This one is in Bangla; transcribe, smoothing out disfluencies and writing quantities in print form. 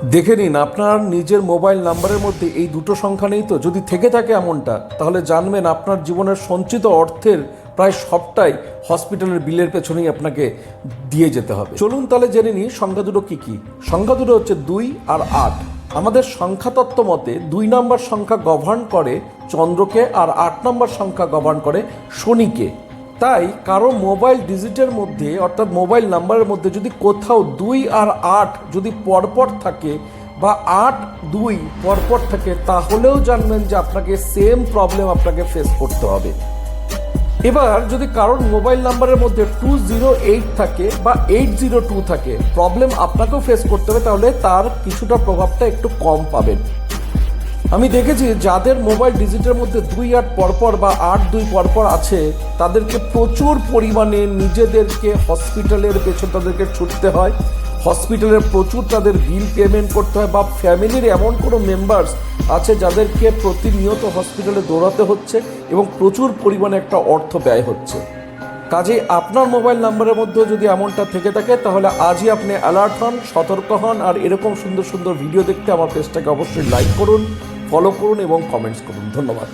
দেখে নিন আপনার নিজের মোবাইল নাম্বারের মধ্যে এই দুটো সংখ্যা নেই তো। যদি থেকে থাকে এমনটা, তাহলে জানবেন আপনার জীবনের সঞ্চিত অর্থের প্রায় সবটাই হসপিটালের বিলের পেছনেই আপনাকে দিয়ে যেতে হবে। চলুন তাহলে জেনে নিই সংখ্যা দুটো কী কী। সংখ্যা দুটো হচ্ছে 2 আর 8। আমাদের সংখ্যাতত্ত্ব মতে 2 নম্বর সংখ্যা গভর্ন করে চন্দ্রকে, আর 8 নম্বর সংখ্যা গভর্ন করে শনিকে। তাই কারো মোবাইল ডিজিটের মধ্যে অর্থাৎ মোবাইল নাম্বারের মধ্যে যদি কোথাও 2 আর 8 যদি পরপর থাকে বা 8 2 পরপর থাকে, তাহলেও জানবেন যে আপনাকে সেম প্রবলেম আপনাকে ফেস করতে হবে। এবার যদি কারোর মোবাইল নাম্বারের মধ্যে 208 থাকে বা 802 থাকে, প্রবলেম আপনাকেও ফেস করতে হবে, তাহলে তার কিছুটা প্রভাবটা একটু কম পাবেন। আমি দেখেছি যাদের মোবাইল ডিজিটের মধ্যে 2 8 পরপর বা 8 2 পরপর আছে, তাদেরকে প্রচুর পরিমাণে নিজেদেরকে হসপিটালের পেছন তাদেরকে ছুটতে হয়, হসপিটালের প্রচুর তাদের বিল পেমেন্ট করতে হয়, বা ফ্যামিলির এমন কোনো মেম্বার্স আছে যাদেরকে প্রতিনিয়ত হসপিটালে দৌড়াতে হচ্ছে এবং প্রচুর পরিমাণে একটা অর্থ ব্যয় হচ্ছে। কাজেই আপনার মোবাইল নাম্বারের মধ্যেও যদি এমনটা থেকে থাকে, তাহলে আজই আপনি অ্যালার্ট হন, সতর্ক হন। আর এরকম সুন্দর সুন্দর ভিডিও দেখতে আমার পেজটাকে অবশ্যই লাইক করুন, ফলো করুন এবং কমেন্টস করুন। ধন্যবাদ।